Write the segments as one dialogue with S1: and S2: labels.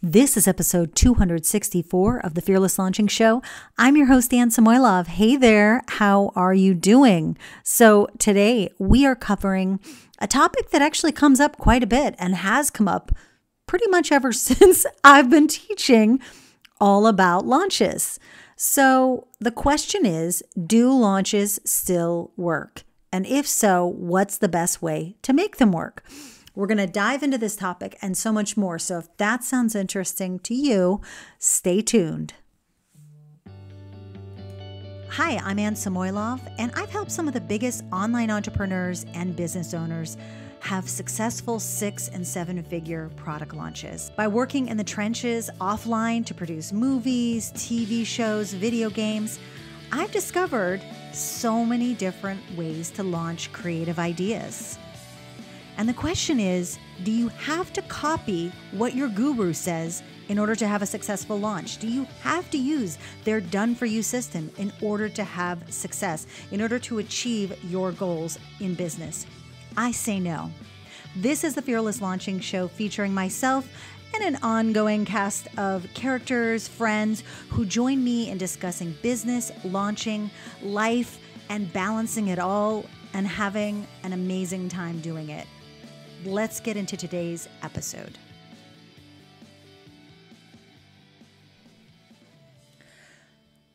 S1: This is episode 264 of the Fearless Launching Show. I'm your host, Anne Samoilov. Hey there, how are you doing? So today we are covering a topic that actually comes up quite a bit and has come up pretty much ever since I've been teaching all about launches. So the question is, do launches still work? And if so, what's the best way to make them work? We're going to dive into this topic and so much more. So if that sounds interesting to you, stay tuned. Hi, I'm Anne Samoilov, and I've helped some of the biggest online entrepreneurs and business owners have successful 6- and 7-figure product launches. By working in the trenches offline to produce movies, TV shows, video games, I've discovered so many different ways to launch creative ideas. And the question is, do you have to copy what your guru says in order to have a successful launch? Do you have to use their done-for-you system in order to have success, in order to achieve your goals in business? I say no. This is the Fearless Launching Show featuring myself and an ongoing cast of characters, friends who join me in discussing business, launching, life, and balancing it all and having an amazing time doing it. Let's get into today's episode.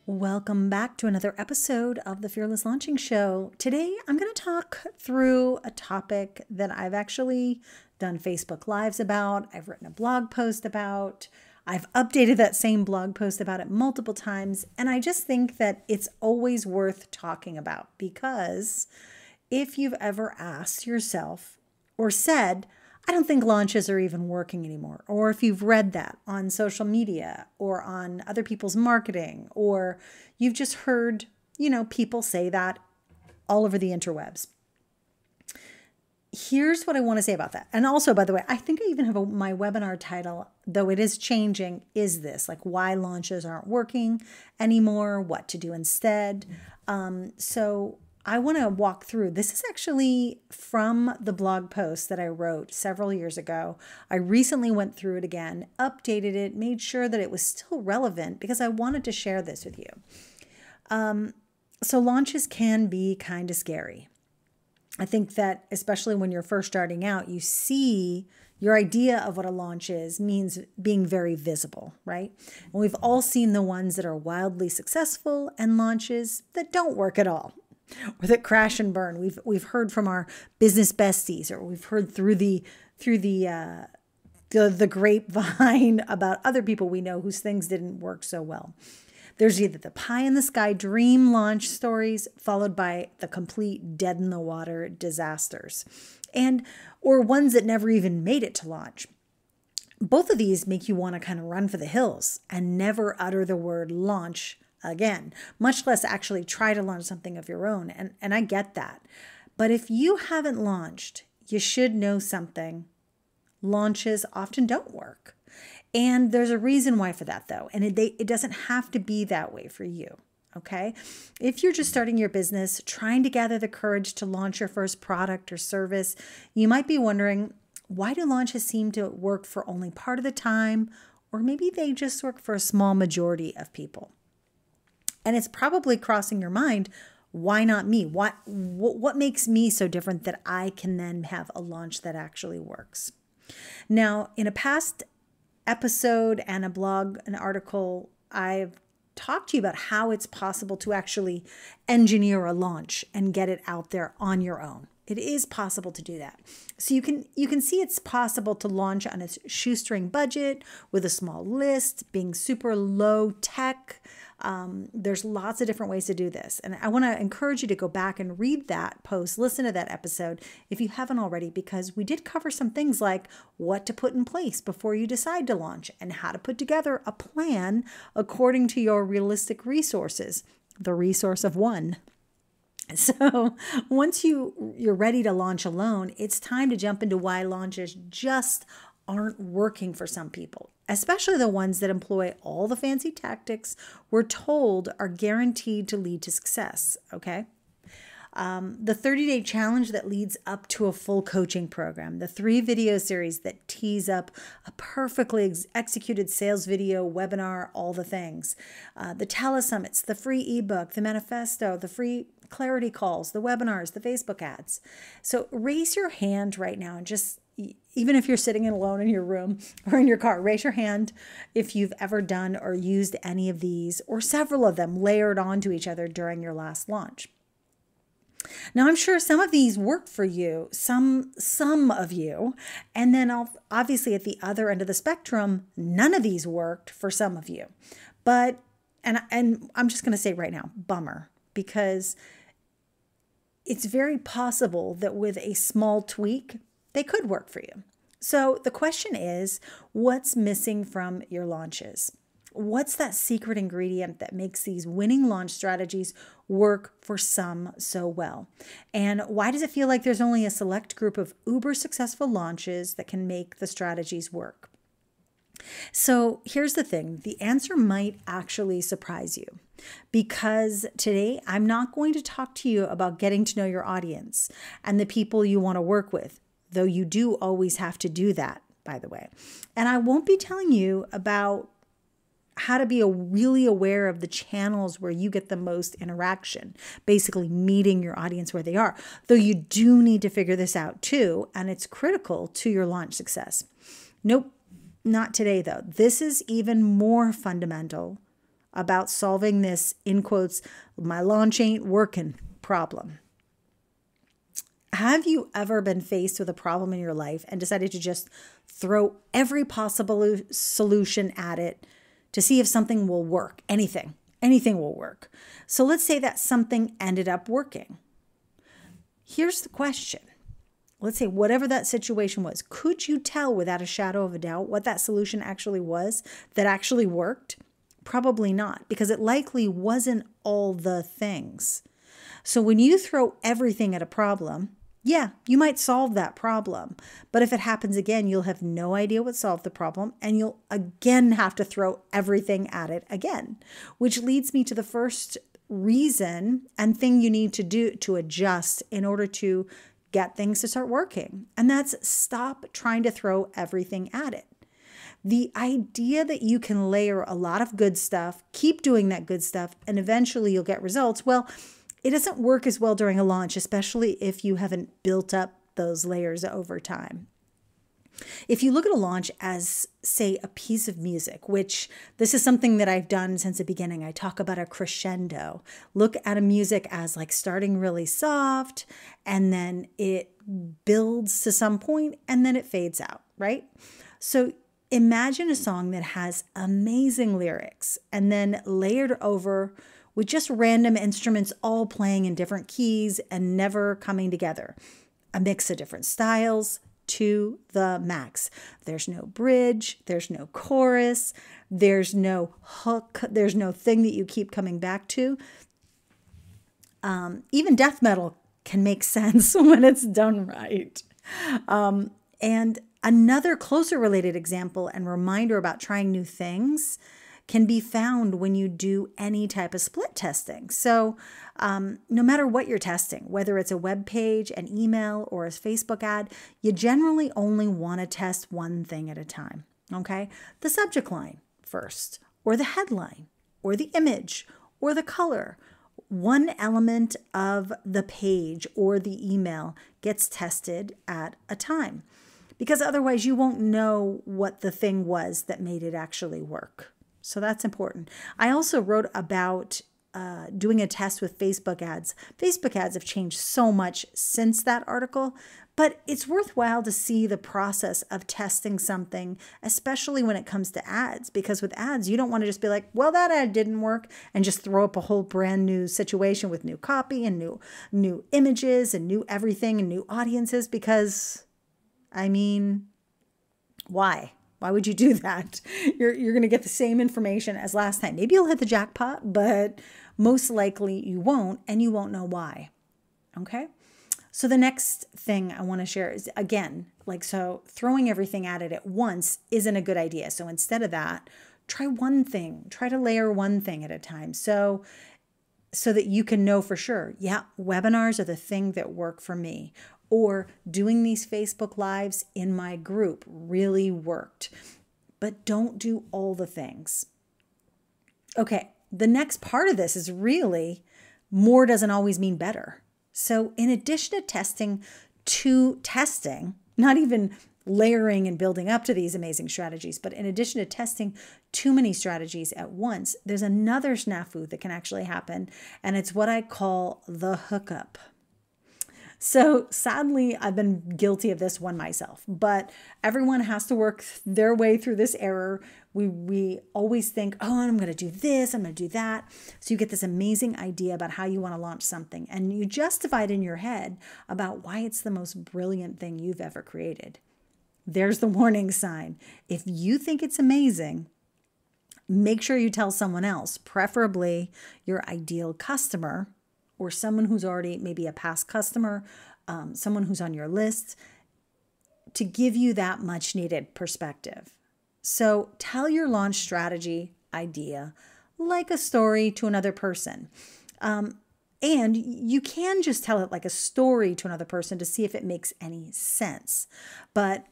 S1: Welcome back to another episode of the Fearless Launching Show. Today, I'm going to talk through a topic that I've actually done Facebook Lives about. I've written a blog post about. I've updated that same blog post about it multiple times. And I just think that it's always worth talking about, because if you've ever asked yourself or said, I don't think launches are even working anymore, or if you've read that on social media or on other people's marketing, or you've just heard, people say that all over the interwebs. Here's what I want to say about that. And also, by the way, I think I even have my webinar title, though it is changing, is this, like why launches aren't working anymore, what to do instead. So I want to walk through. This is actually from the blog post that I wrote several years ago. I recently went through it again, updated it, made sure that it was still relevant because I wanted to share this with you. So launches can be kind of scary. I think that especially when you're first starting out, you see your idea of what a launch is means being very visible, right? And we've all seen the ones that are wildly successful and launches that don't work at all, or that crash and burn. We've heard from our business besties, or we've heard through the grapevine about other people we know whose things didn't work so well. There's either the pie in the sky dream launch stories followed by the complete dead in the water disasters, or ones that never even made it to launch. Both of these make you want to kind of run for the hills and never utter the word launch again, much less actually try to launch something of your own. And I get that. But if you haven't launched, you should know something. Launches often don't work. And there's a reason why for that, though. And it doesn't have to be that way for you. Okay? If you're just starting your business, trying to gather the courage to launch your first product or service, you might be wondering, why do launches seem to work for only part of the time? Or maybe they just work for a small majority of people. And it's probably crossing your mind, why not me? What makes me so different that I can then have a launch that actually works? Now, in a past episode and a blog, an article, I've talked to you about how it's possible to actually engineer a launch and get it out there on your own. It is possible to do that. So you can see it's possible to launch on a shoestring budget with a small list, being super low tech. There's lots of different ways to do this. And I want to encourage you to go back and read that post, listen to that episode if you haven't already, because we did cover some things like what to put in place before you decide to launch and how to put together a plan according to your realistic resources, the resource of one. So once you're ready to launch alone, it's time to jump into why launches just aren't working for some people, especially the ones that employ all the fancy tactics we're told are guaranteed to lead to success, okay? The 30-day challenge that leads up to a full coaching program, the 3 video series that tease up a perfectly executed sales video, webinar, all the things, the telesummits, the free ebook, the manifesto, the free clarity calls, the webinars, the Facebook ads. So raise your hand right now and just, even if you're sitting alone in your room or in your car, raise your hand if you've ever done or used any of these or several of them layered onto each other during your last launch. Now, I'm sure some of these worked for you, some of you, and then obviously at the other end of the spectrum, none of these worked for some of you. But, and I'm just going to say right now, bummer, because it's very possible that with a small tweak, they could work for you. So the question is, what's missing from your launches? What's that secret ingredient that makes these winning launch strategies work for some so well? And why does it feel like there's only a select group of uber successful launches that can make the strategies work? So here's the thing. The answer might actually surprise you, because today I'm not going to talk to you about getting to know your audience and the people you want to work with, though you do always have to do that, by the way. And I won't be telling you about how to be really aware of the channels where you get the most interaction, basically meeting your audience where they are, though you do need to figure this out too, and it's critical to your launch success. Nope, not today though. This is even more fundamental about solving this, in quotes, my launch ain't working problem. Have you ever been faced with a problem in your life and decided to just throw every possible solution at it to see if something will work? Anything will work. So let's say that something ended up working. Here's the question. Let's say whatever that situation was, could you tell without a shadow of a doubt what that solution actually was that actually worked? Probably not, because it likely wasn't all the things. So when you throw everything at a problem, yeah, you might solve that problem. But if it happens again, you'll have no idea what solved the problem, and you'll again have to throw everything at it again, which leads me to the first reason and thing you need to do to adjust in order to get things to start working. And that's stop trying to throw everything at it. The idea that you can layer a lot of good stuff, keep doing that good stuff, and eventually you'll get results, well, it doesn't work as well during a launch, especially if you haven't built up those layers over time. If you look at a launch as, say, a piece of music, which this is something that I've done since the beginning, I talk about a crescendo. Look at a music as like starting really soft, and then it builds to some point, and then it fades out, right? So imagine a song that has amazing lyrics and then layered over with just random instruments all playing in different keys and never coming together. A mix of different styles to the max. There's no bridge, there's no chorus, there's no hook, there's no thing that you keep coming back to. Even death metal can make sense when it's done right. And another closer related example and reminder about trying new things can be found when you do any type of split testing. So no matter what you're testing, whether it's a web page, an email, or a Facebook ad, you generally only want to test one thing at a time, okay? The subject line first, or the headline, or the image, or the color. One element of the page or the email gets tested at a time, because otherwise you won't know what the thing was that made it actually work. So that's important. I also wrote about doing a test with Facebook ads. Facebook ads have changed so much since that article, but it's worthwhile to see the process of testing something, especially when it comes to ads, because with ads, you don't want to just be like, well, that ad didn't work, and just throw up a whole brand new situation with new copy and new images and new everything and new audiences, because, I mean, why? Why would you do that? You're going to get the same information as last time. Maybe you'll hit the jackpot, but most likely you won't, and you won't know why. Okay? So the next thing I want to share is, again, so throwing everything at it at once isn't a good idea. So instead of that, try one thing. Try to layer one thing at a time. So so that you can know for sure, yeah, webinars are the thing that work for me. Or doing these Facebook Lives in my group really worked. But don't do all the things. Okay, the next part of this is really more doesn't always mean better. So in addition to testing, not even layering and building up to these amazing strategies, but in addition to testing too many strategies at once, there's another snafu that can actually happen, and it's what I call the hookup. So sadly, I've been guilty of this one myself, but everyone has to work their way through this error. We always think, oh, I'm going to do this, I'm going to do that. So you get this amazing idea about how you want to launch something, and you justify it in your head about why it's the most brilliant thing you've ever created. There's the warning sign. If you think it's amazing, make sure you tell someone else, preferably your ideal customer or someone who's already maybe a past customer, someone who's on your list, to give you that much needed perspective. So tell your launch strategy idea like a story to another person. And you can just tell it like a story to another person to see if it makes any sense. But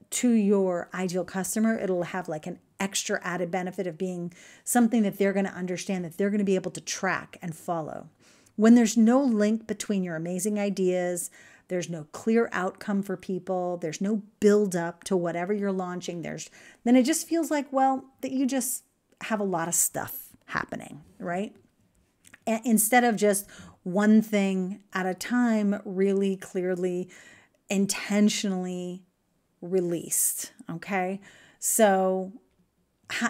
S1: to your ideal customer, it'll have like an extra added benefit of being something that they're going to understand, that they're going to be able to track and follow. When there's no link between your amazing ideas, there's no clear outcome for people, there's no build up to whatever you're launching, then it just feels like, well, that you just have a lot of stuff happening, right? And instead of just one thing at a time, really clearly, intentionally released. Okay. So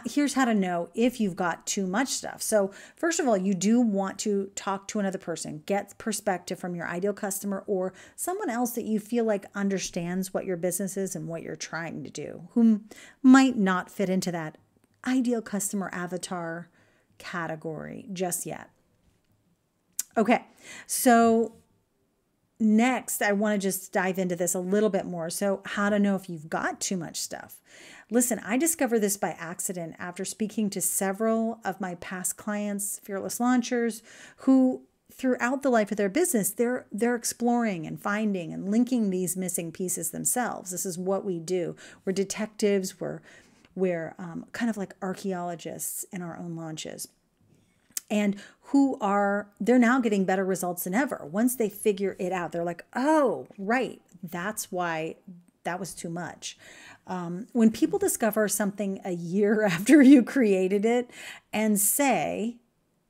S1: here's how to know if you've got too much stuff. So first of all, you do want to talk to another person, get perspective from your ideal customer or someone else that you feel like understands what your business is and what you're trying to do, who might not fit into that ideal customer avatar category just yet. Okay. So next, I want to just dive into this a little bit more. So how to know if you've got too much stuff. Listen, I discovered this by accident after speaking to several of my past clients, fearless launchers, who throughout the life of their business, they're exploring and finding and linking these missing pieces themselves. This is what we do. We're detectives. We're kind of like archaeologists in our own launches. And they're now getting better results than ever. Once they figure it out, they're like, oh, right, that's why that was too much. When people discover something a year after you created it and say,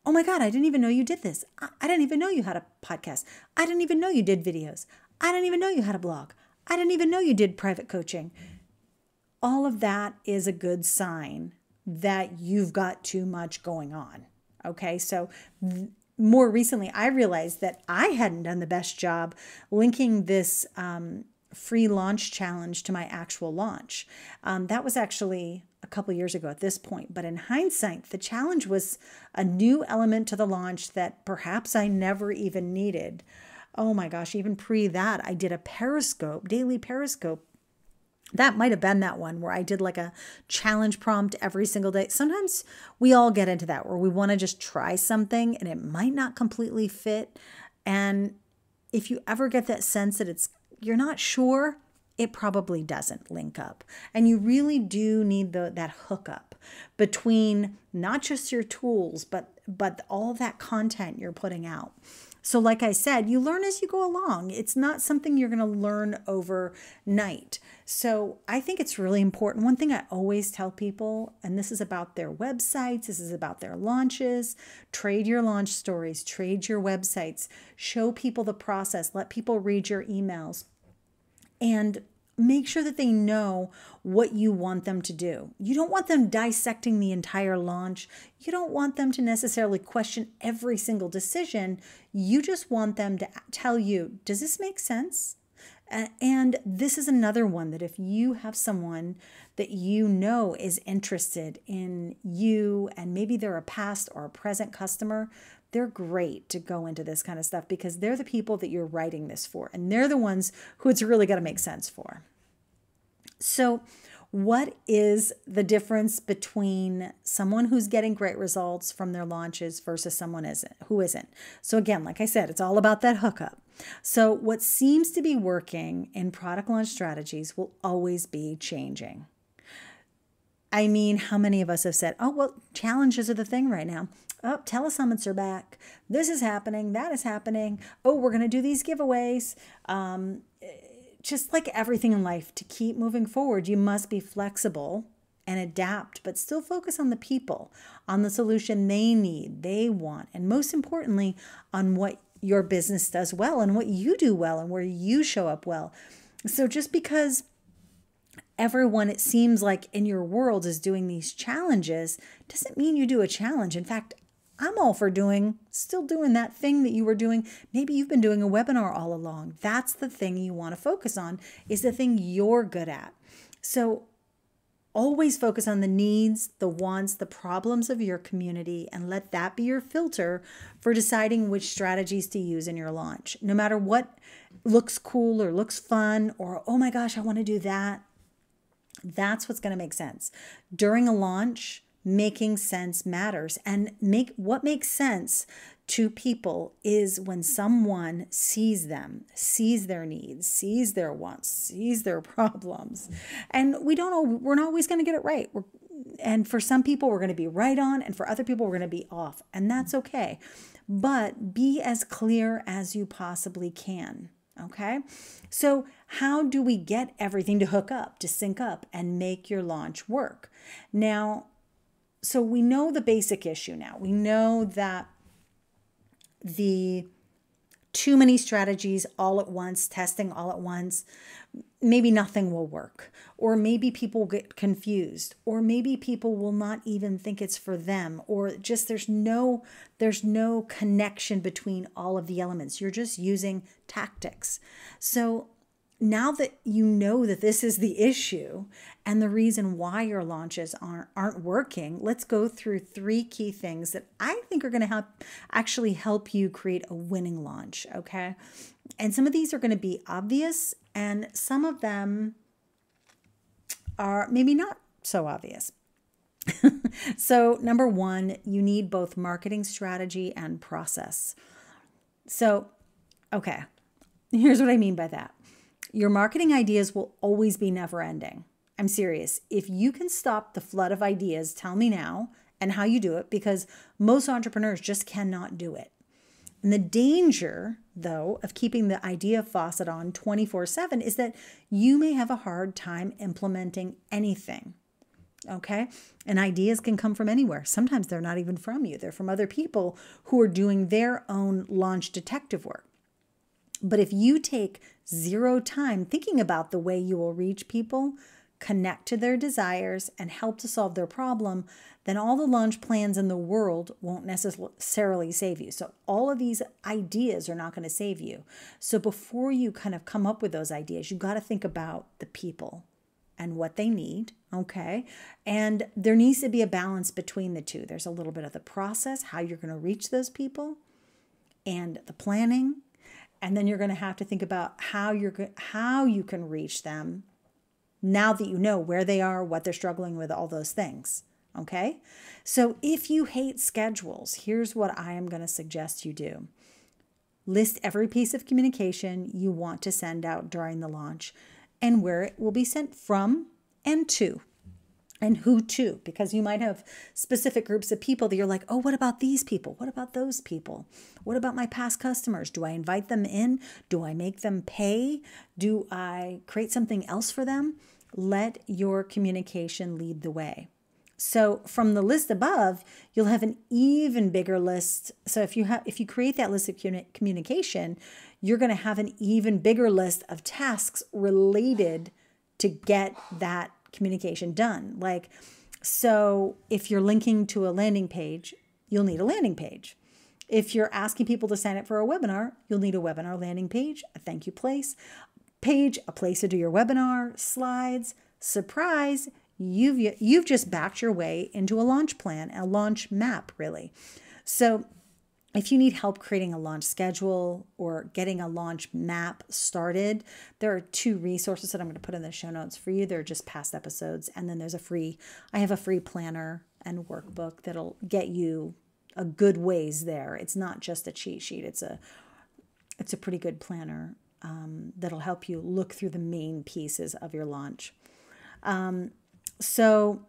S1: oh my God, I didn't even know you did this. I didn't even know you had a podcast. I didn't even know you did videos. I didn't even know you had a blog. I didn't even know you did private coaching. All of that is a good sign that you've got too much going on. Okay, so more recently, I realized that I hadn't done the best job linking this free launch challenge to my actual launch. That was actually a couple years ago at this point. But in hindsight, the challenge was a new element to the launch that perhaps I never even needed. Oh my gosh, even pre that, I did a daily Periscope. That might have been that one where I did like a challenge prompt every single day. Sometimes we all get into that where we want to just try something and it might not completely fit. And if you ever get that sense that you're not sure, it probably doesn't link up. And you really do need that hookup between not just your tools, but all that content you're putting out. So like I said, you learn as you go along. It's not something you're going to learn overnight. So I think it's really important. One thing I always tell people, and this is about their websites, this is about their launches, trade your launch stories, trade your websites, show people the process, let people read your emails, and make sure that they know what you want them to do. You don't want them dissecting the entire launch. You don't want them to necessarily question every single decision. You just want them to tell you, does this make sense? And this is another one that if you have someone that you know is interested in you and maybe they're a past or a present customer, they're great to go into this kind of stuff because they're the people that you're writing this for. And they're the ones who it's really going to make sense for. So What is the difference between someone who's getting great results from their launches versus someone who isn't? So again, like I said, it's all about that hookup. So what seems to be working in product launch strategies will always be changing. I mean, how many of us have said, oh, well, challenges are the thing right now. Oh, telesummits are back. This is happening. That is happening. Oh, we're going to do these giveaways. Just like everything in life, to keep moving forward, you must be flexible and adapt, but still focus on the people, on the solution they need, they want, and most importantly, on what your business does well and what you do well and where you show up well. So just because everyone, it seems like in your world, is doing these challenges doesn't mean you do a challenge. In fact, I'm all for still doing that thing that you were doing. Maybe you've been doing a webinar all along. That's the thing you want to focus on, is the thing you're good at. So always focus on the needs, the wants, the problems of your community, and let that be your filter for deciding which strategies to use in your launch. No matter what looks cool or looks fun or, oh my gosh, I want to do that. That's what's going to make sense. During a launch, making sense matters. And what makes sense to people is when someone sees them, sees their needs, sees their wants, sees their problems. And we're not always going to get it right. And for some people, we're going to be right on, and for other people, we're going to be off. And that's okay. But be as clear as you possibly can. Okay? So how do we get everything to hook up, to sync up, and make your launch work? Now, so we know the basic issue now. We know that the too many strategies all at once, testing all at once, maybe nothing will work, or maybe people get confused, or maybe people will not even think it's for them, or just there's no connection between all of the elements. You're just using tactics. So now that you know that this is the issue and the reason why your launches aren't working, let's go through 3 key things that I think are going to actually help you create a winning launch, okay? And some of these are going to be obvious, and some of them are maybe not so obvious. So number 1, you need both marketing strategy and process. So, okay, here's what I mean by that. Your marketing ideas will always be never ending. I'm serious. If you can stop the flood of ideas, tell me now and how you do it, because most entrepreneurs just cannot do it. And the danger, though, of keeping the idea faucet on 24/7 is that you may have a hard time implementing anything. Okay? And ideas can come from anywhere. Sometimes they're not even from you. They're from other people who are doing their own launch detective work. But if you take 0 time thinking about the way you will reach people, connect to their desires, and help to solve their problem, then all the launch plans in the world won't necessarily save you. So all of these ideas are not going to save you. So before you kind of come up with those ideas, you've got to think about the people and what they need, okay? And there needs to be a balance between the two. There's a little bit of the process, how you're going to reach those people, and the planning. And then you're going to have to think about how you can reach them now that you know where they are, what they're struggling with, all those things. Okay? So if you hate schedules, here's what I am going to suggest you do. List every piece of communication you want to send out during the launch and where it will be sent from and to. And who to, because you might have specific groups of people that you're like, oh, what about these people? What about those people? What about my past customers? Do I invite them in? Do I make them pay? Do I create something else for them? Let your communication lead the way. So from the list above, you'll have an even bigger list. So if you create that list of communication, you're going to have an even bigger list of tasks related to get that communication done. Like, so if you're linking to a landing page, you'll need a landing page. If you're asking people to sign up for a webinar, you'll need a webinar landing page, a thank you page, a place to do your webinar, slides. Surprise, you've just backed your way into a launch plan, a launch map, really. So If you need help creating a launch schedule or getting a launch map started, there are 2 resources that I'm going to put in the show notes for you. They're just past episodes. And then I have a free planner and workbook that'll get you a good ways there. It's not just a cheat sheet. It's a pretty good planner that'll help you look through the main pieces of your launch. So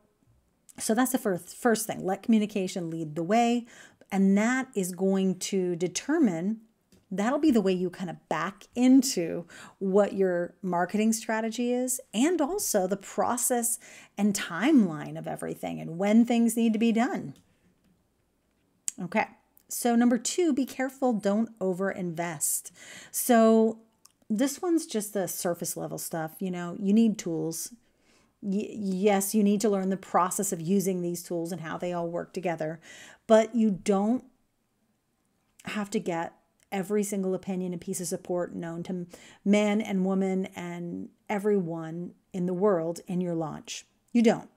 S1: that's the first thing. Let communication lead the way. And that is going to determine, that'll be the way you kind of back into what your marketing strategy is, and also the process and timeline of everything and when things need to be done. Okay. So number 2, be careful. Don't overinvest. So this one's just the surface level stuff. You need tools. Yes, you need to learn the process of using these tools and how they all work together, but you don't have to get every single opinion and piece of support known to men and women and everyone in the world in your launch. You don't.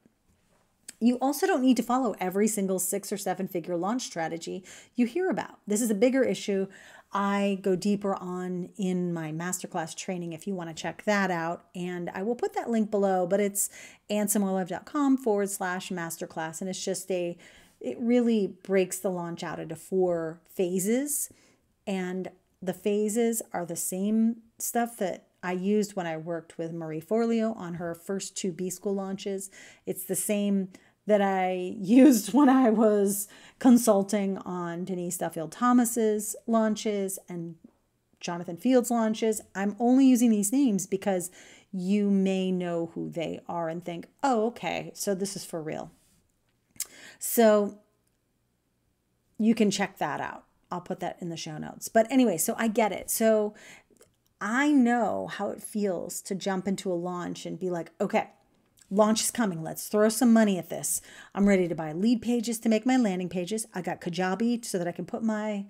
S1: You also don't need to follow every single 6 or 7 figure launch strategy you hear about. This is a bigger issue I go deeper on in my masterclass training if you want to check that out. And I will put that link below, but it's annesamoillive.com/masterclass. And it's just it really breaks the launch out into 4 phases. And the phases are the same stuff that I used when I worked with Marie Forleo on her first 2 B-School launches. It's the same that I used when I was consulting on Denise Duffield Thomas's launches and Jonathan Fields launches. I'm only using these names because you may know who they are and think, oh, okay, so this is for real. So you can check that out. I'll put that in the show notes. But anyway, so I get it. So I know how it feels to jump into a launch and be like, okay, launch is coming. Let's throw some money at this. I'm ready to buy lead pages to make my landing pages. I got Kajabi so that I can put I'm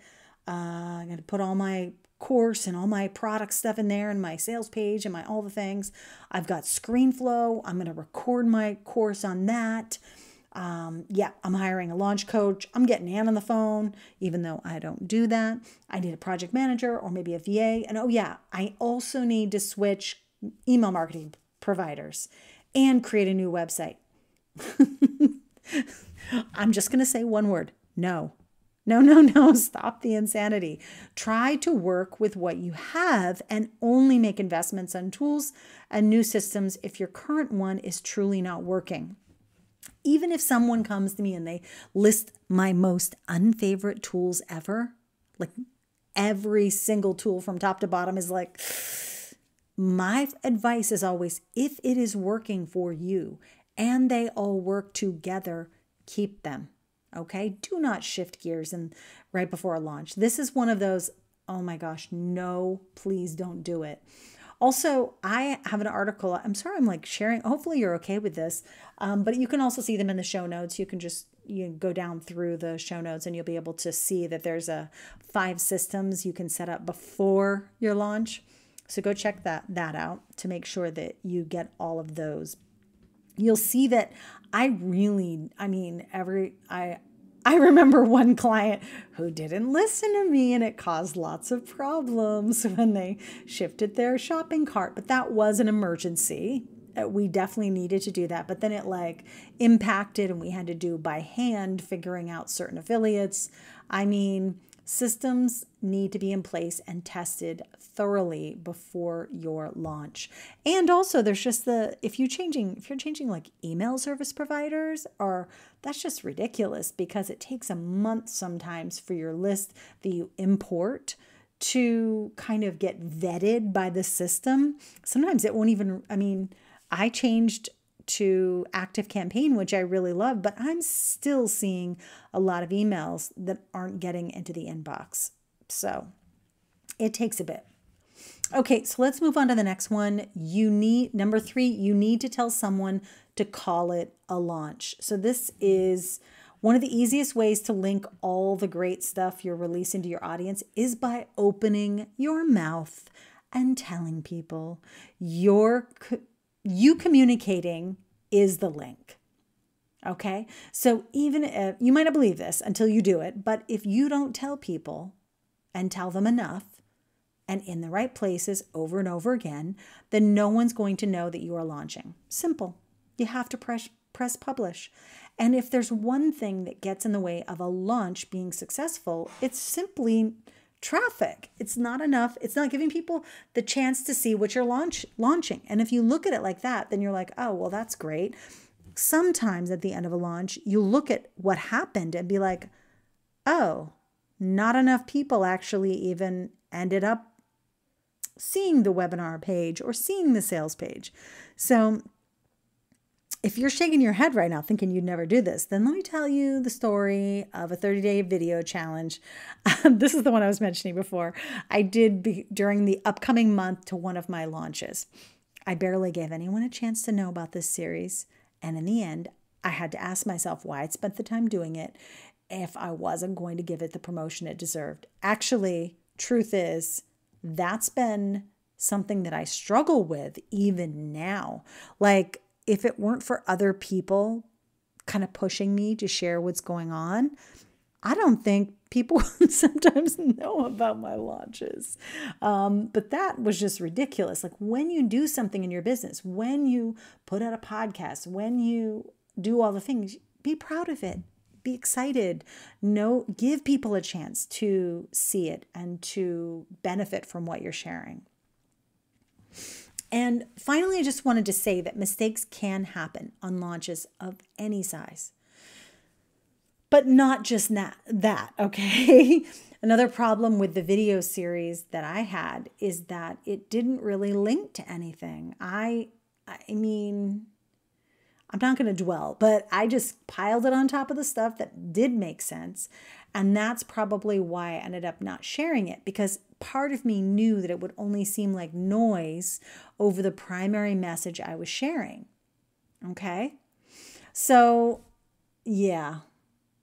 S1: going to put all my course and all my product stuff in there and my sales page and all the things. I've got ScreenFlow. I'm going to record my course on that. I'm hiring a launch coach. I'm getting Ann on the phone, even though I don't do that. I need a project manager or maybe a VA. And I also need to switch email marketing providers and create a new website. I'm just going to say one word. No. Stop the insanity. Try to work with what you have and only make investments on tools and new systems if your current one is truly not working. Even if someone comes to me and they list my most unfavorite tools ever, like every single tool from top to bottom is like, my advice is always, if it is working for you and they all work together, keep them. Okay? Do not shift gears and right before a launch. This is one of those, oh my gosh, no, please don't do it. Also, I have an article. I'm sorry, I'm like sharing. Hopefully you're okay with this. But you can also see them in the show notes. You can just go down through the show notes and you'll be able to see that there's 5 systems you can set up before your launch. So go check that out to make sure that you get all of those. You'll see that I remember one client who didn't listen to me and it caused lots of problems when they shifted their shopping cart, but that was an emergency. We definitely needed to do that, but then it impacted and we had to do by hand figuring out certain affiliates. Systems need to be in place and tested thoroughly before your launch. And also there's just if you're changing like email service providers, or that's just ridiculous because it takes a month sometimes for your list that you import to kind of get vetted by the system. Sometimes it won't even, I changed to ActiveCampaign, which I really love, but I'm still seeing a lot of emails that aren't getting into the inbox. So it takes a bit. Okay, so let's move on to the next one. Number 3, you need to tell someone to call it a launch. So this is one of the easiest ways to link all the great stuff you're releasing to your audience is by opening your mouth and telling people. You communicating is the link. Okay. So even if you might not believe this until you do it, but if you don't tell people and tell them enough and in the right places over and over again, then no one's going to know that you are launching. Simple. You have to press publish. And if there's one thing that gets in the way of a launch being successful, it's simply traffic. It's not enough. It's not giving people the chance to see what you're launching. And if you look at it like that, then you're like, oh, well, that's great. Sometimes at the end of a launch, you look at what happened and be like, oh, not enough people actually even ended up seeing the webinar page or seeing the sales page. So if you're shaking your head right now thinking you'd never do this, then let me tell you the story of a 30-day video challenge. This is the one I was mentioning before. I did during the upcoming month to one of my launches. I barely gave anyone a chance to know about this series. And in the end, I had to ask myself why I'd spent the time doing it if I wasn't going to give it the promotion it deserved. Actually, truth is, that's been something that I struggle with even now. Like, if it weren't for other people kind of pushing me to share what's going on, I don't think people would sometimes know about my launches. But that was just ridiculous. Like, when you do something in your business, when you put out a podcast, when you do all the things, be proud of it. Be excited. Give people a chance to see it and to benefit from what you're sharing. And finally, I just wanted to say that mistakes can happen on launches of any size. But not just that, okay? Another problem with the video series that I had is that it didn't really link to anything. I mean, I'm not going to dwell, but I just piled it on top of the stuff that did make sense. And that's probably why I ended up not sharing it, because part of me knew that it would only seem like noise over the primary message I was sharing. Okay? So, yeah.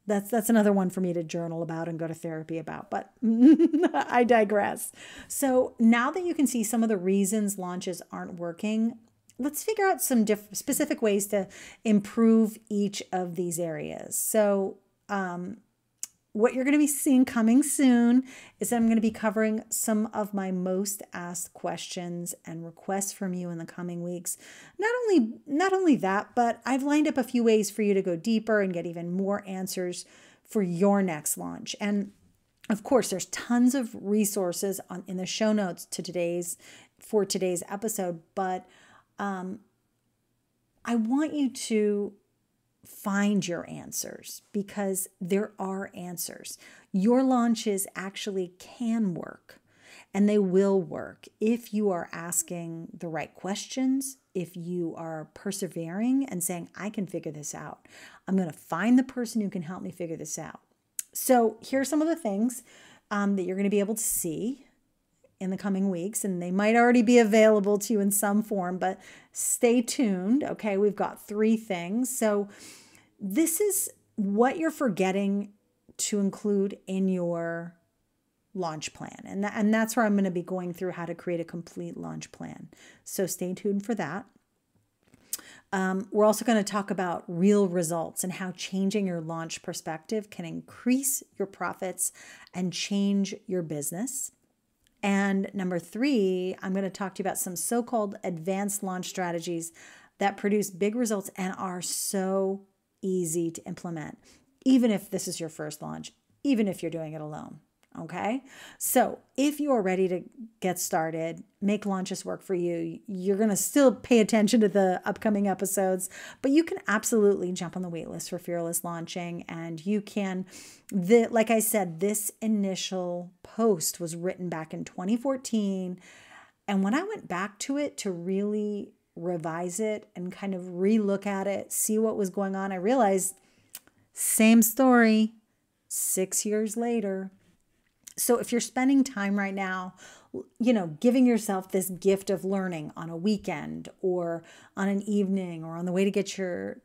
S1: That's another one for me to journal about and go to therapy about, but I digress. So now that you can see some of the reasons launches aren't working, let's figure out some specific ways to improve each of these areas. So what you're going to be seeing coming soon is I'm going to be covering some of my most asked questions and requests from you in the coming weeks. Not only that, but I've lined up a few ways for you to go deeper and get even more answers for your next launch. And of course, there's tons of resources in the show notes for today's episode, but I want you to find your answers, because there are answers. Your launches actually can work, and they will work if you are asking the right questions, if you are persevering and saying, I can figure this out. I'm going to find the person who can help me figure this out. So here's some of the things that you're going to be able to see in the coming weeks, and they might already be available to you in some form, but stay tuned. Okay, we've got 3 things. So this is what you're forgetting to include in your launch plan. And that's where I'm going to be going through how to create a complete launch plan. So stay tuned for that. We're also going to talk about real results and how changing your launch perspective can increase your profits and change your business. And number 3, I'm going to talk to you about some so-called advanced launch strategies that produce big results and are so easy to implement, even if this is your first launch, even if you're doing it alone. Okay. So if you are ready to get started, make launches work for you, you're going to still pay attention to the upcoming episodes, but you can absolutely jump on the waitlist for Fearless Launching. And you can, like I said, this initial post was written back in 2014. And when I went back to it to really revise it and kind of relook at it, see what was going on, I realized same story 6 years later. So if you're spending time right now, giving yourself this gift of learning on a weekend or on an evening or on the way to get your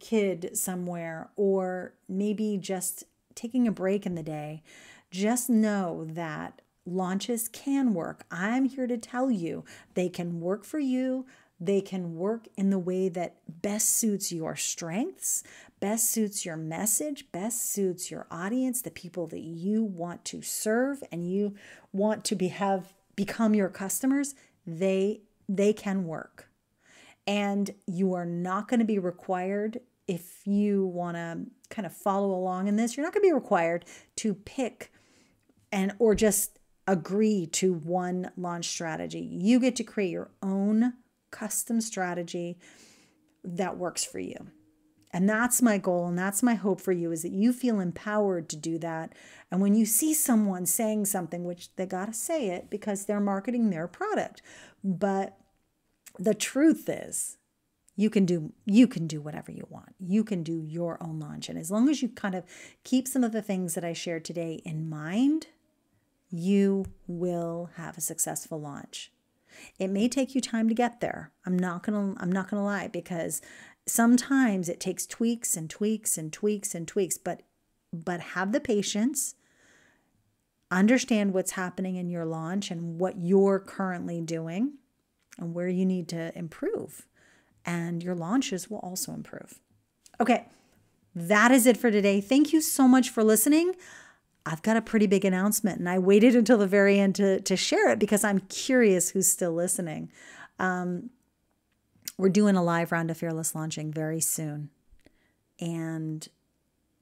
S1: kid somewhere, or maybe just taking a break in the day, just know that launches can work. I'm here to tell you they can work for you. They can work in the way that best suits your strengths, best suits your message, best suits your audience, the people that you want to serve and you want to become your customers. They can work. And you are not going to be required, if you want to kind of follow along in this, you're not going to be required to pick or just agree to one launch strategy. You get to create your own custom strategy that works for you. And that's my goal, and that's my hope for you, is that you feel empowered to do that. And when you see someone saying something, which they got to say it because they're marketing their product, but the truth is you can do whatever you want. You can do your own launch. And as long as you kind of keep some of the things that I shared today in mind, you will have a successful launch. It may take you time to get there. I'm not gonna lie, because sometimes it takes tweaks and tweaks and tweaks and tweaks, but have the patience, understand what's happening in your launch and what you're currently doing and where you need to improve, and your launches will also improve. Okay, that is it for today. Thank you so much for listening. I've got a pretty big announcement, and I waited until the very end to share it because I'm curious who's still listening. We're doing a live round of Fearless Launching very soon. And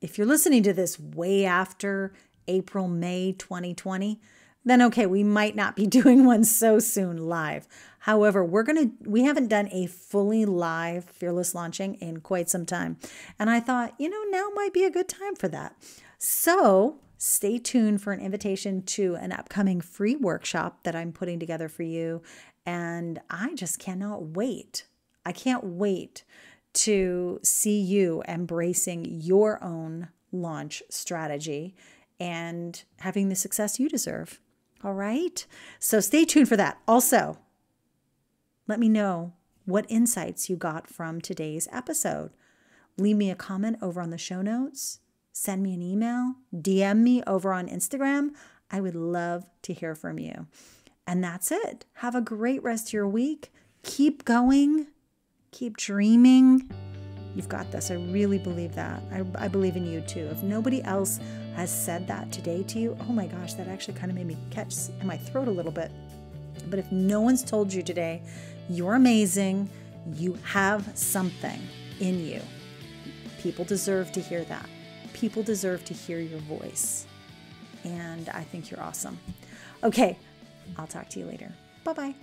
S1: if you're listening to this way after April, May 2020, then okay, we might not be doing one so soon live. However, we haven't done a fully live Fearless Launching in quite some time. And I thought, now might be a good time for that. So stay tuned for an invitation to an upcoming free workshop that I'm putting together for you. And I just cannot wait. I can't wait to see you embracing your own launch strategy and having the success you deserve. All right? So stay tuned for that. Also, let me know what insights you got from today's episode. Leave me a comment over on the show notes. Send me an email. DM me over on Instagram. I would love to hear from you. And that's it. Have a great rest of your week. Keep going. Keep dreaming. You've got this. I really believe that. I believe in you too. If nobody else has said that today to you, oh my gosh, that actually kind of made me catch in my throat a little bit. But if no one's told you today, you're amazing. You have something in you. People deserve to hear that. People deserve to hear your voice. And I think you're awesome. Okay, I'll talk to you later. Bye-bye.